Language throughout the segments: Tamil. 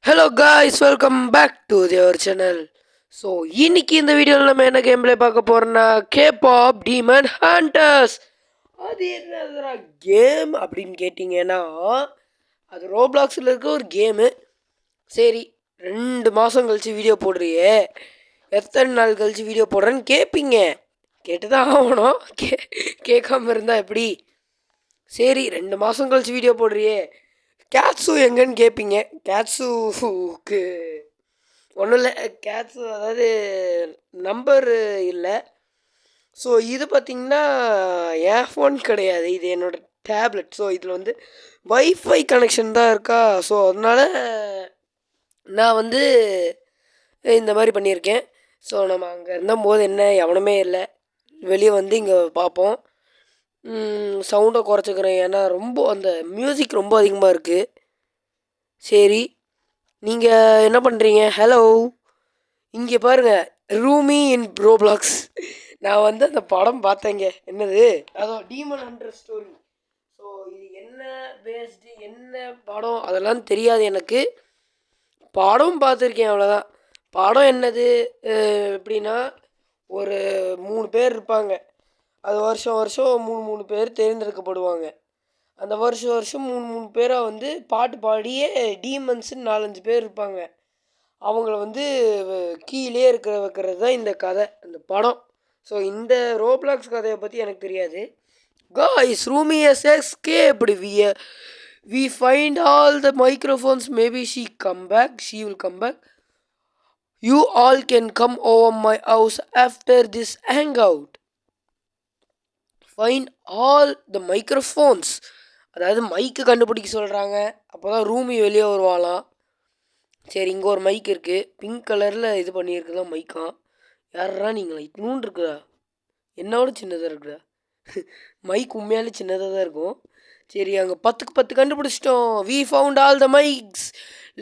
Hello guys, welcome back to your channel. So இன்னைக்கு இந்த வீடியோவில் நம்ம என்ன கேம் ப்ளே பார்க்க போகிறோம்னா கேபாப் டீமன் ஹண்டர்ஸ். அது என்னதுடா கேம் அப்படின்னு கேட்டிங்கன்னா, அது ரோப்ளாக்ஸில் இருக்க ஒரு கேமு. சரி, 2 மாதம் கழிச்சு வீடியோ போடுறியே, எத்தனை நாள் கழிச்சு வீடியோ போடுறேன்னு கேட்பீங்க. கேட்டு தான் ஆகணும். கேட்காம இருந்தால் எப்படி? சரி, 2 மாதம் கழிச்சு வீடியோ போடுறியே, கேட்ஸு எங்கன்னு கேட்பீங்க. கேட்ஸுக்கு ஒன்றும் இல்லை, கேட்ஸு அதாவது நம்பர் இல்லை. ஸோ இது பார்த்திங்கன்னா என் ஃபோன் கிடையாது, இது என்னோடய டேப்லெட். ஸோ இதில் வந்து வைஃபை கனெக்ஷன் தான் இருக்கா. ஸோ அதனால் நான் வந்து இந்த மாதிரி பண்ணியிருக்கேன். ஸோ நம்ம அங்கே இருந்தபோது என்ன எவனுமே இல்லை, வெளியே வந்து இங்கே பார்ப்போம். சவுண்டை குறைச்சிக்கிறேன், ஏன்னா ரொம்ப அந்த மியூசிக் ரொம்ப அதிகமாக இருக்குது. சரி, நீங்கள் என்ன பண்ணுறீங்க? ஹலோ, இங்கே பாருங்கள், ரூமி இன் ரோப்ளாக்ஸ். நான் வந்து அந்த படம் பார்த்தேங்க. என்னது அதோ டீமன் ஹண்டர் ஸ்டோரி. ஸோ இது என்ன பேஸ்டு, என்ன படம் அதெல்லாம் தெரியாது எனக்கு. படம் பார்த்துருக்கேன், அவ்வளோதான். படம் என்னது எப்படின்னா, ஒரு 3 பேர் இருப்பாங்க. அது வருஷம் வருஷம் 3 பேர் தேர்ந்தெடுக்கப்படுவாங்க. அந்த வருஷம் வருஷம் 3 பேராக வந்து பாட்டு பாடியே டீமன்ஸுன்னு 4-5 பேர் இருப்பாங்க. அவங்கள வந்து கீழே வைக்கிறது தான் இந்த கதை, அந்த படம். ஸோ இந்த ரோப்ளாக்ஸ் கதையை பற்றி எனக்கு தெரியாது. Guys, Roomie is escaped. We find all the microphones. Maybe she will come back. You all can come over my house after this hang out. Find all the microphones, அதாவது மைக்கு கண்டுபிடிக்க சொல்கிறாங்க. அப்போ தான் ரூமி வெளியே வருவாளாம். சரி, இங்கே ஒரு மைக் இருக்குது, பிங்க் கலரில் இது பண்ணியிருக்குதான் மைக்கான். யாரா நீங்களா? இட்னூன் இருக்குதா, என்னோட சின்னதாக இருக்குதா? மைக் உண்மையாலே சின்னதாக தான் இருக்கும். சரி, அங்கே 10க்கு 10 கண்டுபிடிச்சிட்டோம். We found all the mics,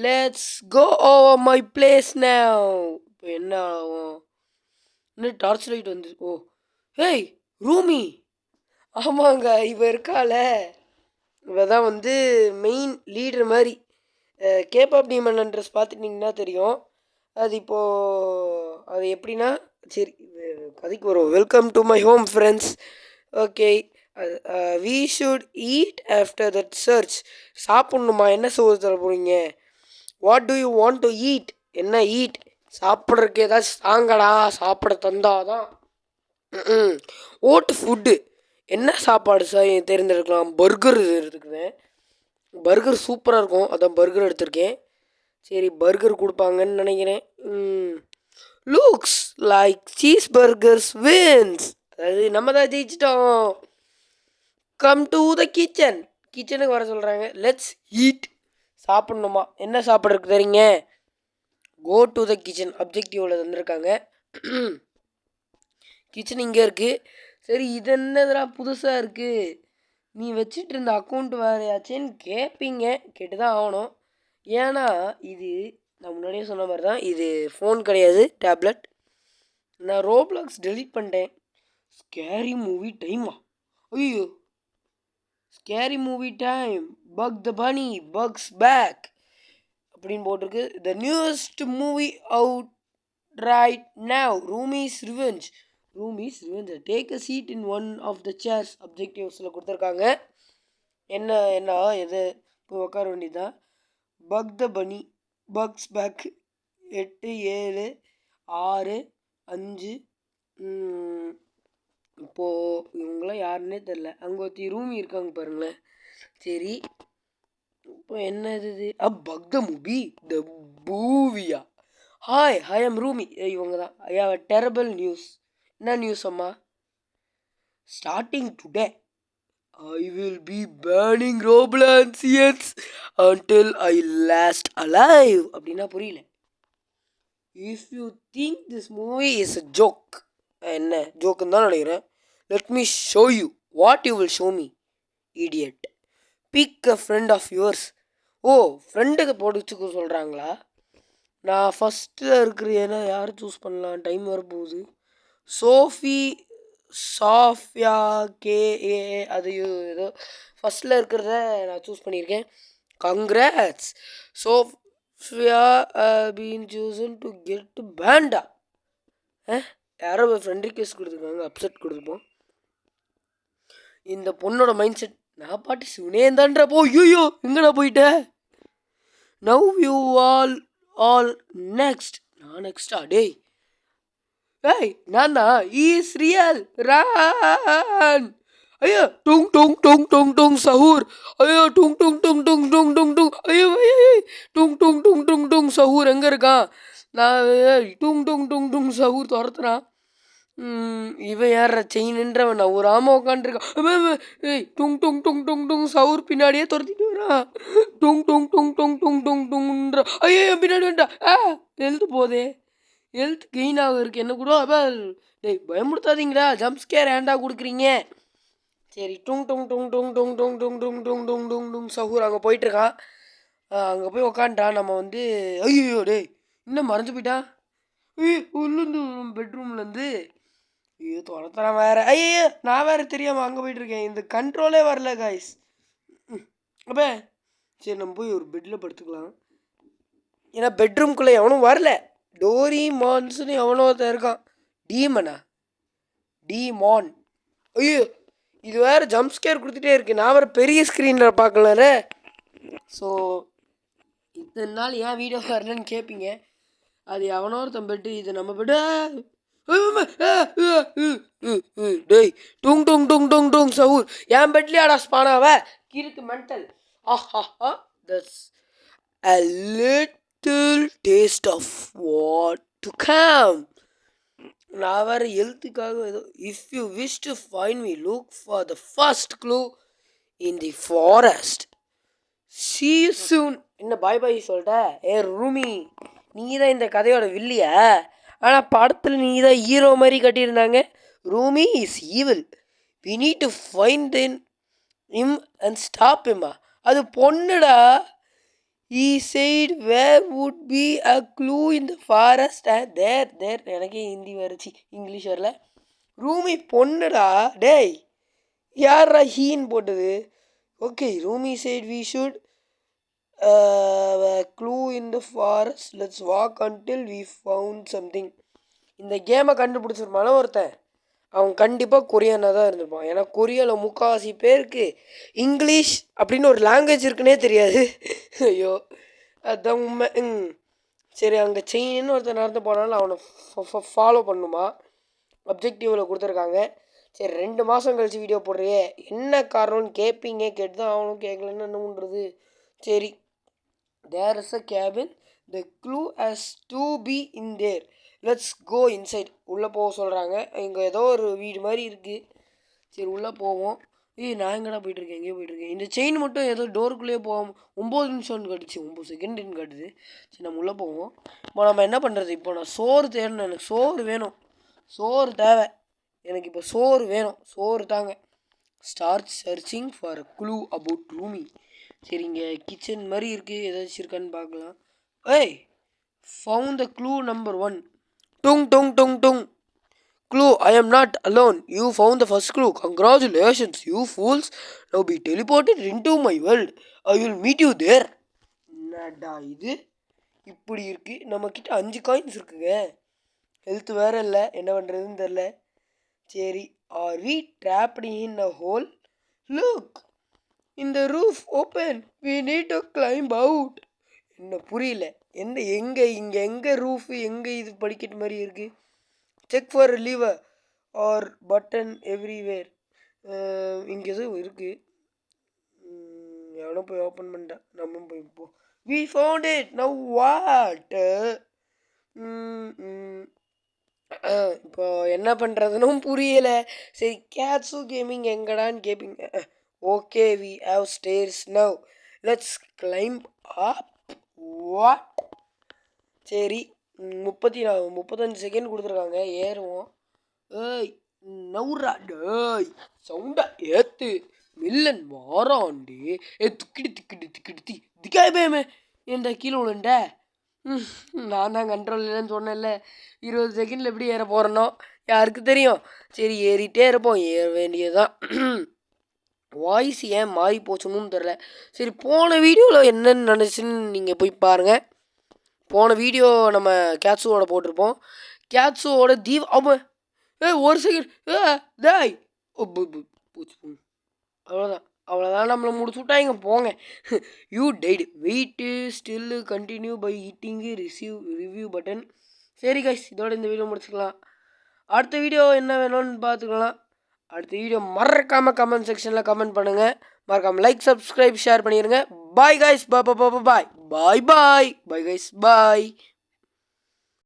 let's go over my place now. இப்போ என்ன ஆகும்? இன்னும் டார்ச் லைட் வந்து, ஓ ஹேய் ரூமி. ஆமாங்க, இவ இருக்கால, இவ தான் வந்து மெயின் லீடர் மாதிரி. கேபாப் டீமன் ஹண்டர்ஸ் பார்த்துட்டிங்கன்னா தெரியும். அது இப்போது அது எப்படின்னா, சரி கதைக்கு வரும். Welcome to my home friends. Okay, we should eat after that search. சாப்பிட்ணுமா? என்ன சோறு தர போகிறீங்க? What do you want to eat? என்ன ஈட்? சாப்பிட்றதுக்கு ஏதாச்சும் தாங்கடா, சாப்பிட தந்தாதான். ஓட்டு ஃபுட்டு. என்ன சாப்பாடு சார் தேர்ந்தெடுக்கலாம்? பர்கர் எடுத்துக்குவேன். பர்கர் சூப்பராக இருக்கும், அதான் பர்கர் எடுத்திருக்கேன். சரி, பர்கர் கொடுப்பாங்கன்னு நினைக்கிறேன். Looks like cheese burgers wins. அதாவது நம்ம தான் ஜெயிச்சிட்டோம். Come to the kitchen. கிச்சனுக்கு வர சொல்கிறாங்க. Let's eat. சாப்பிட்ணுமா? என்ன சாப்பிட்றதுக்கு தரீங்க? கோ டு த கிச்சன் அப்ஜெக்டிவில் தந்துருக்காங்க. கிச்சன் இங்கே இருக்குது. சரி, இது என்னதுடா புதுசாக இருக்குது, நீ வச்சிட்டு இருந்த அக்கௌண்ட் வேறையாச்சேன்னு கேட்பீங்க. கேட்டு தான் ஆகணும். ஏன்னா இது நான் முன்னாடியே சொன்ன மாதிரி தான், இது ஃபோன் கிடையாது, டேப்லெட். நான் ரோப்ளாக்ஸ் டெலீட் பண்ணிட்டேன். ஸ்கேரி மூவி டைமா? ஐயோ, scary movie time, bug the bunny bugs back அப்படின்னு போட்டிருக்கு. The newest movie out right now, Rumi's revenge. Rumi's revenge, take a seat in one of the chairs அப்ஜெக்டிவ்ஸில் கொடுத்துருக்காங்க. என்ன எது இப்போ உட்கார வேண்டியதுதான். Buck the bunny bugs back. 8 7 6 5. இப்போது இவங்களாம் யாருன்னே தெரில. அங்கே ஒருத்தி ரூமி இருக்காங்க பாருங்களேன். சரி, இப்போ என்ன இது? பக் த மூவி த மூவியா? Hi, I am Rumi. இவங்க தான். I have a terrible news. என்ன நியூஸ் அம்மா? Starting today I will be burning Robloxians until I last alive. அப்படின்னா புரியல. If you think this movie is a joke, என்ன ஜோக்குன்னு தான் நினைக்கிறேன். Let me show you what you will show me, idiot. Pick a friend of yours. ஓ, ஃப்ரெண்டுக்கு போட்டுச்சுக்க சொல்கிறாங்களா? நான் ஃபஸ்ட்டில் இருக்கிற, ஏன்னா யார் சூஸ் பண்ணலாம்? டைம் வர போகுது. சாஃபியா கேஏ, அது ஏதோ ஃபஸ்ட்டில் இருக்கிறத நான் சூஸ் பண்ணியிருக்கேன். கங்க்ராட்ஸ். ஸ்வியா been chosen to get panda. யாரோ ஃப்ரெண்ட் ரிக்வெஸ்ட் கொடுத்துருக்காங்க, அப்செட் கொடுத்துப்போம். இந்த பொண்ணோட மைண்ட் செட் நான் பாட்டு சிவனேந்தான்றா. போ ஐயோ எங்கடா போயிட்ட. Now you all next. நான் நெக்ஸ்டா? டேய் ஏய் நான் தான். Is real run. ஐயோ டுங் டுங் டுங் டுங் டுங் சஹூர். ஐயோ டுங் டுங் டுங் டுங் டுங் டுங் டுங். ஐயோ டுங் டுங் டுங் டுங் டுங் சஹூர் எங்கே இருக்கான்? நான் டுங் டுங் டுங் டுங் சஹூர் துரத்துறான். இவன் யார செயின்ன்றவன் நான் ஒரு ஆமாம் உட்காந்துருக்கான். ஏய் டுங் டுங் டுங் டுங் டுங் சவுர் பின்னாடியே துரத்திட்டு வரான். டுங் டுங் டுங் டுங் டுங் டுங் டுங்ன்ற. ஐயோ பின்னாடி வேண்டா. எழுத்து போதே, ஹெல்த் கெயின் ஆக இருக்கு என்ன கூட. டேய் பயமுடுத்தாதீங்களா, ஜம்ப் ஸ்கேர் ஏண்டா கொடுக்குறீங்க. சரி டுங் டுங் டுங் டுங் டுங் டுங் டுங் டுங் டுங் டுங் டுங் டுங் சஹூர் அங்கே போயிட்டுருக்கான். அங்கே போய் உக்காண்டான். நம்ம வந்து ஐயோ டேய் இன்னும் மறைஞ்சு போயிட்டான். உள்ளேருந்து பெட்ரூம்லேருந்து ஐயோ துரத்துறான் வேற. ஐயோ நான் வேற தெரியாமல் அங்கே போயிட்டுருக்கேன். இந்த கண்ட்ரோலே வரல காய்ஸ். அப்போ சரி நம்ம போய் ஒரு பெட்டில் படுத்துக்கலாம். ஏன்னா பெட்ரூம்குள்ளே எவனும் வரல. டோரி மான்ஸ்னு எவனோ ஒருத்தன் இருக்கான். டீமனா? டீமான். ஐயோ இது வேறு ஜம்ப் ஸ்கேர் கொடுத்துட்டே இருக்கு. நான் வேறு பெரிய ஸ்க்ரீனில் பார்க்கலாம்ல. ஸோ இத்தனை நாள் ஏன் வீடியோ வரலன்னு கேட்பீங்க. அது எவனோ ஒருத்தன் பெட்டு, இது நம்ம பெட்டு. டேய் டுங் டுங் டுங் டுங் டுங் சவுர் என் பெட்லியாடா ஸ்பானாவ கிறுக்கு மென்டல். ஆஹா that's a little taste of what to come. நான் வேறு எழுத்துக்காக ஏதோ if you wish to find me look for the first clue in the forest. See you soon. என்ன பாய் பாய் சொல்லிட்ட? ரூமி நீ தான் இந்த கதையோட வில்லியா? ஆனால் படத்தில் நீ தான் ஹீரோ மாதிரி கட்டியிருந்தாங்க. Rumi is evil. We need to find him and stop ஹிம்மா. அது பொண்ணுடா. He said where would be a clue in the forest and there எனக்கே ஹிந்தி வரைச்சி இங்கிலீஷ் வரல. ரூமி பொண்ணுடா. டேய் யாரா ஹீன்னு போட்டது? Okay Rumi said we should clue in the forest, let's walk until we found something. இந்த கேமை கண்டுபிடிச்சிருப்பான ஒருத்தன், அவன் கண்டிப்பாக கொரியனாக தான் இருந்திருப்பான். ஏன்னா கொரியாவில் முக்கால்வாசி பேருக்கு இங்கிலீஷ் அப்படின்னு ஒரு லாங்குவேஜ் இருக்குன்னே தெரியாது. ஐயோ அதுதான் உண்மை. சரி அங்கே செயின்னு ஒருத்தன் நடந்து போனாலும் அவனை ஃபாலோ பண்ணுமா அப்ஜெக்டிவில் கொடுத்துருக்காங்க. சரி 2 மாதம் கழிச்சு வீடியோ போடுறியே என்ன காரணம்னு கேட்பீங்க. கேட்டு தான் அவனும் கேட்கலன்னு என்ன பண்ணுறது. சரி there is a cabin, the clue has to be in there, let's go inside. உள்ளே போக சொல்கிறாங்க. இங்கே ஏதோ ஒரு வீடு மாதிரி இருக்குது. சரி உள்ளே போவோம். நான் எங்கடா போயிட்டுருக்கேன், எங்கேயோ போயிட்டுருக்கேன். இந்த செயின் மட்டும் ஏதோ டோருக்குள்ளேயே போவோம். 9 நிமிஷம்னு காட்டுச்சு, 9 செகண்டுன்னு காட்டுது. சரி நம்ம உள்ளே போவோம். இப்போ நம்ம என்ன பண்ணுறது? இப்போ நான் சோறு தேடணும். எனக்கு சோறு வேணும், சோறு தேவை எனக்கு. இப்போ சோறு வேணும், சோறு தாங்க. Start searching for a clue about Rumi. சரி இங்கே கிச்சன் மாதிரி இருக்குது, ஏதாச்சும் இருக்கான்னு பார்க்கலாம். Found the clue number 1. டுங் டுங் டுங் டுங். Clue I am not alone. You found the first clue. Congratulations you fools. Now be teleported into my world. I will meet you there. என்னடா இது இப்படி இருக்குது? நம்மக்கிட்ட 5 காயின்ஸ் இருக்குங்க. ஹெல்த் வேறு இல்லை, என்ன பண்ணுறதுன்னு தெரில. சரி are we trapped in a hole? Look in the roof open. We need to climb out. என்ன புரியல. எங்கே இங்கே எங்கே ரூஃபு, எங்கே இது படிக்கட்டு மாதிரி இருக்குது? Check for lever or button everywhere. இங்கே எதுவும் இருக்குது. எவனோ போய் ஓப்பன் பண்ணிட்டான், நம்ம போய் இப்போ we found it. Now what? இப்போ என்ன பண்ணுறதுன்னு புரியலை. சரி கேட்ஸு கேமிங் எங்கடான்னு கேட்பீங்க. Okay we have stairs now, let's climb up. What? சரி 35 செகண்ட் கொடுத்துருக்காங்க, ஏறுவோம். நவுரா டேய் சவுண்டா ஏற்று மில்லன் வாராண்டி. திக்கிடி திக்கிடி திக்கிடி திக்காயமே ஏன்டா கீழே விழுண்ட? நான் தான் கண்ட்ரோல் இல்லைன்னு சொன்னேன்ல. 20 செகண்டில் எப்படி ஏற போகிறனோ யாருக்கு தெரியும். சரி ஏறிட்டே இருப்போம், ஏற வேண்டியதுதான். வாய்ஸ் ஏன் மாறி போச்சுன்னு தெரில. சரி போன வீடியோவில் என்னென்னு நினச்சின்னு நீங்கள் போய் பாருங்கள். போன வீடியோ நம்ம கேட்ஸுவோட போட்டிருப்போம். கேட்ஸுவோட அவன் ஒரு செகண்ட் டேய் அவ்வளோதான் அவ்வளோதான் நம்மளை முடிச்சு விட்டாங்க போங்க. You died wait still continue by eating review button. சரி கைஸ், இதோட இந்த வீடியோ முடிச்சுக்கலாம். அடுத்த வீடியோ என்ன வேணும்னு பார்த்துக்கலாம். அடுத்த வீடியோ மறக்காமல் கமெண்ட் செக்ஷனில் கமெண்ட் பண்ணுங்கள். மறக்காமல் லைக் சப்ஸ்கிரைப் ஷேர் பண்ணிடுங்க. பாய் கைஸ், பாய் பாய் பாய் பாய் பாய் பாய் கைஸ் பாய்.